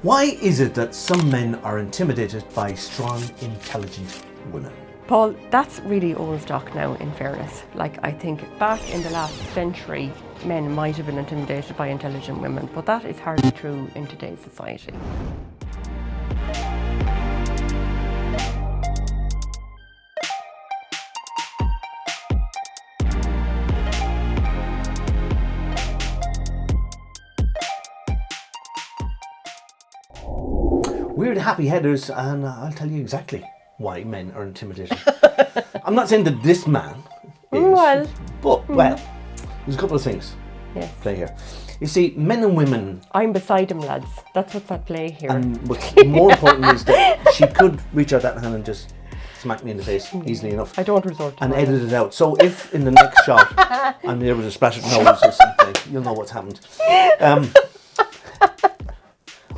Why is it that some men are intimidated by strong, intelligent women? Paul, that's really old stock now, in fairness. Like, I think back in the last century, men might have been intimidated by intelligent women, but that is hardly true in today's society. We're the happy headers, and I'll tell you exactly why men are intimidated. I'm not saying that this man is, but there's a couple of things play here. You see, men and women. I'm beside him, lads. That's what's at play here. And what's more important is that she could reach out that hand and just smack me in the face easily enough. I don't resort to and violence. edit it out. So if in the next shot I'm there with a splattered nose or something, you'll know what's happened.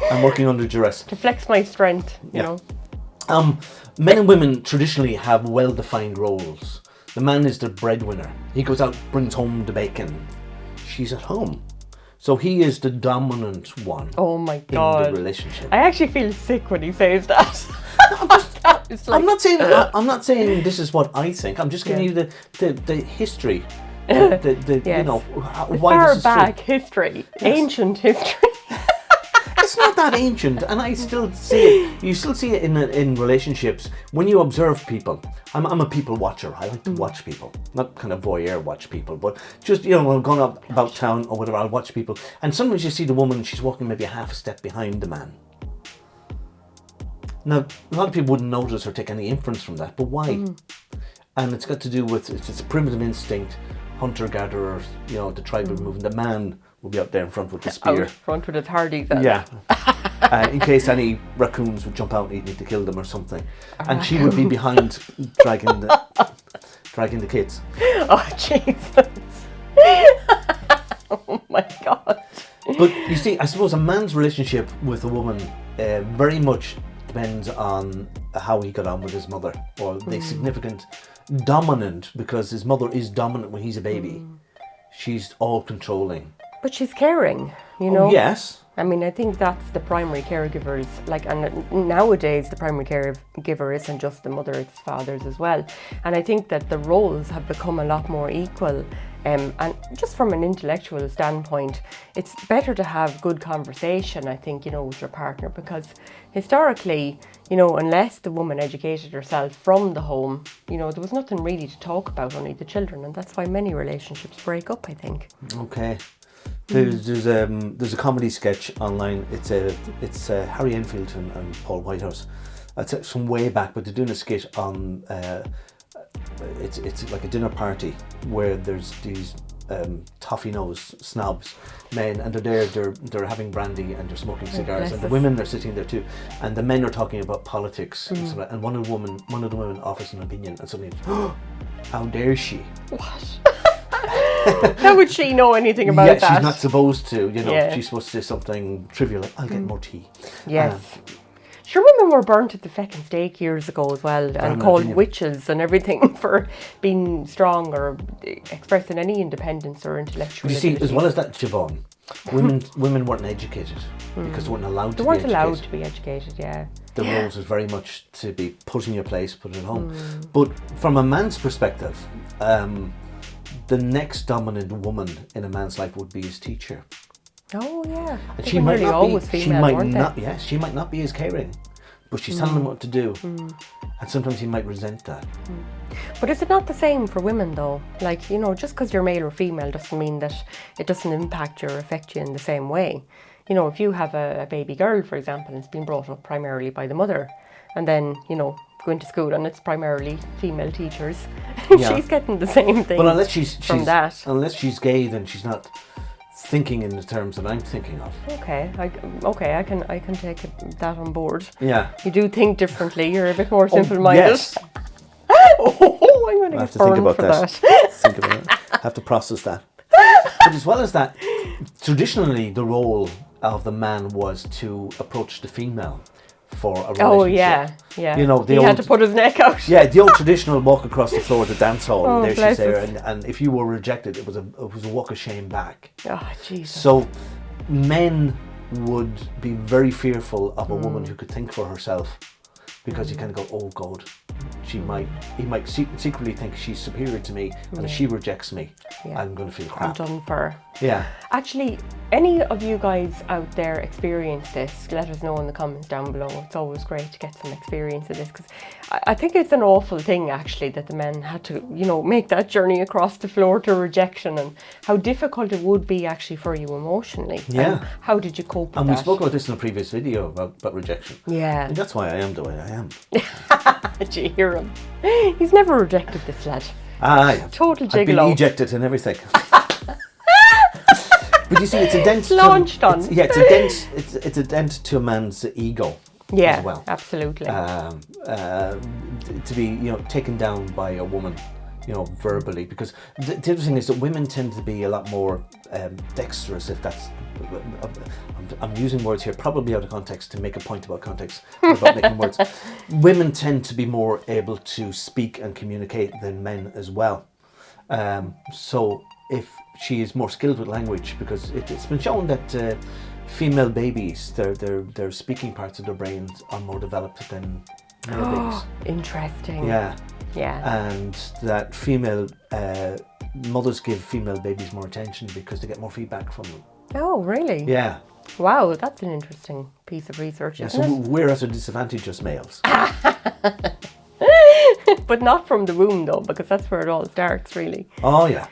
I'm working under duress. To flex my strength, you know. Men and women traditionally have well-defined roles. The man is the breadwinner. He goes out, brings home the bacon. She's at home. So he is the dominant one. Oh my God. In the relationship. I actually feel sick when he says that. I'm not saying this is what I think. I'm just giving you the history. You know, why far this is back true. history, ancient history. It's not that ancient, and I still see it. You still see it in relationships when you observe people. I'm a people watcher. I like to watch people, not kind of voyeur watch people, but just, you know, when I'm going up about town or whatever, I'll watch people. And sometimes you see the woman, she's walking maybe a half a step behind the man. Now, a lot of people wouldn't notice or take any inference from that, but why? And it's got to do with it's a primitive instinct, hunter-gatherers, you know, the tribal movement. The man will be up there in front with the spear. Out front with his hardy then. Yeah. In case any raccoons would jump out and he'd need to kill them or something. And she would be behind dragging the kids. Oh, Jesus. Oh my God. But you see, I suppose a man's relationship with a woman very much depends on how he got on with his mother, or the significant dominant, because his mother is dominant when he's a baby. She's all controlling. But she's caring, you know? Oh, yes. I mean, I think that's the primary caregivers. Like, and nowadays the primary caregiver isn't just the mother, it's fathers as well. And I think that the roles have become a lot more equal. And just from an intellectual standpoint, it's better to have good conversation, I think, you know, with your partner, because historically, you know, unless the woman educated herself from the home, you know, there was nothing really to talk about, only the children, and that's why many relationships break up, I think. Okay. There's a comedy sketch online. It's Harry Enfield and Paul Whitehouse. It's from way back, but they're doing a skit on. It's like a dinner party where there's these toffee-nosed snobs men, and they're having brandy and they're smoking cigars, and the women are sitting there too, and the men are talking about politics and stuff like that, and one of the women offers an opinion, and suddenly, how dare she? What? How would she know anything about that? Yeah, she's not supposed to, you know. She's supposed to say something trivial like, I'll get more tea. Yes. Sure, women were burnt at the feckin' stake years ago as well, and called witches and everything for being strong or expressing any independence or intellectual ability. You see, as well as that, Siobhan, women weren't educated because they weren't allowed to be educated. They weren't allowed to be educated, yeah. The roles was very much to be put in your place, put at home. But from a man's perspective, the next dominant woman in a man's life would be his teacher. Oh yeah, and she might not always be. Female, she might not be as caring, but she's telling him what to do, and sometimes he might resent that. But is it not the same for women though? Like, you know, just because you're male or female doesn't mean that it doesn't impact you or affect you in the same way. You know, if you have a baby girl, for example, and it's been brought up primarily by the mother, and then, you know, going to school and it's primarily female teachers, she's getting the same thing. Well, unless she's that. Unless she's gay, then she's not thinking in the terms that I'm thinking of. Okay, I can take that on board. Yeah. You do think differently. You're a bit more simple-minded. Yes. I'm going to get burned for that. Think about it. I have to process that. But as well as that, traditionally the role of the man was to approach the female for a relationship. Oh yeah. You know, he had to put his neck out. Yeah, the old traditional walk across the floor to dance hall, and there she's there, and if you were rejected, it was a walk of shame back. Oh Jesus. So men would be very fearful of a woman who could think for herself, because you kind of go, oh God, he might secretly think she's superior to me, and if she rejects me, I'm going to feel crap. I'm done for. Yeah. Actually, any of you guys out there experience this, let us know in the comments down below. It's always great to get some experience of this, because I think it's an awful thing actually that the men had to, make that journey across the floor to rejection, and how difficult it would be actually for you emotionally. Yeah. And how did you cope with And that? we spoke about this in a previous video about rejection. Yeah. And that's why I am the way I am. Did you hear him? He's never rejected this lad. Total I've been gigolo. ejected and everything. But you see, it's a dent. Launched on. It's a dent to a man's ego. Yeah, as well. Absolutely. To be, taken down by a woman, verbally, because the other thing is that women tend to be a lot more dexterous, if that's. I'm using words here probably out of context to make a point about context, about making words. Women tend to be more able to speak and communicate than men as well. So if she is more skilled with language, because it's been shown that female babies, their speaking parts of their brains are more developed than male babies. Interesting. Yeah. Yeah. And that female mothers give female babies more attention because they get more feedback from them. Oh, really? Yeah. Wow, that's an interesting piece of research, Yeah, isn't so we're at a disadvantage as males. But not from the womb though, because that's where it all starts, really. Oh yeah.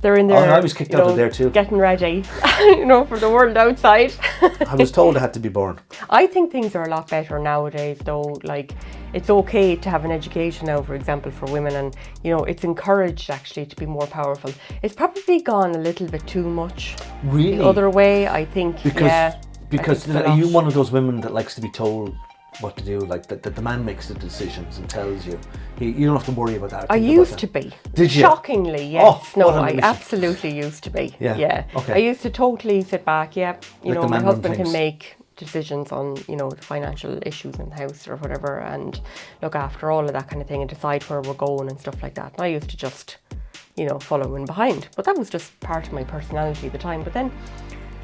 They're in there. I was kicked out of there too. Getting ready, for the world outside. I was told I had to be born. I think things are a lot better nowadays though. Like, it's okay to have an education now, for example, for women, and it's encouraged actually to be more powerful. It's probably gone a little bit too much. Really? The other way, I think. Because are you one of those women that likes to be told what to do, like that the man makes the decisions and tells you? You don't have to worry about that. I used to be. Did you? Shockingly, yes. Oh, no, what an I amazing. absolutely used to be. Yeah. Okay. I used to totally sit back. Yeah, Let the my man run husband can things. make decisions on the financial issues in the house or whatever, and look after all of that kind of thing and decide where we're going and stuff like that. And I used to just follow in behind, but that was just part of my personality at the time. But then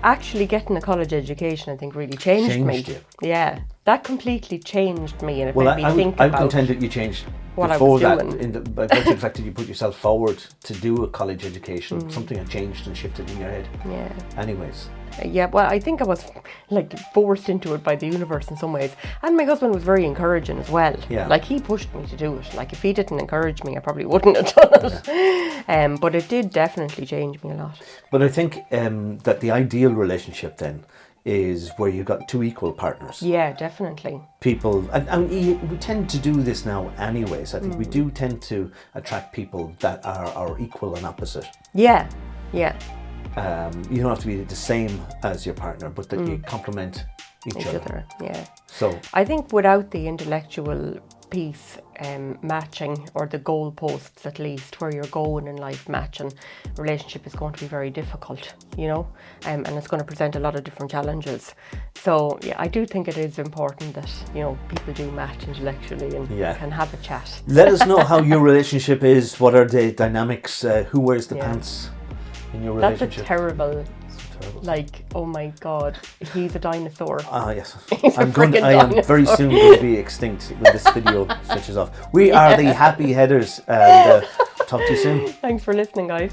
actually getting a college education, I think, really changed me. You. Yeah, that completely changed me, and it Well, made me think I'm about content that you changed what I before was that, doing. by virtue of the fact that you put yourself forward to do a college education. Something had changed and shifted in your head. Yeah. Anyways. Yeah, well, I think I was forced into it by the universe in some ways. And my husband was very encouraging as well. Yeah. He pushed me to do it. If he didn't encourage me, I probably wouldn't have done it. But it did definitely change me a lot. But I think that the ideal relationship then is where you've got two equal partners. Yeah, definitely. People, and we tend to do this now anyways. I think we do tend to attract people that are equal and opposite. Yeah, yeah. You don't have to be the same as your partner, but that you complement each other. Yeah. So I think without the intellectual piece matching, or the goalposts at least, where you're going in life matching, relationship is going to be very difficult, and it's going to present a lot of different challenges. So yeah, I do think it is important that people do match intellectually and can have a chat. Let us know how your relationship is. What are the dynamics? Who wears the pants in your relationship? That's a terrible. Oh my God, he's a dinosaur. Ah, yes. He's a freaking I am dinosaur. very soon going to be extinct when this video switches off. We are the Happy Headers, and talk to you soon. Thanks for listening, guys.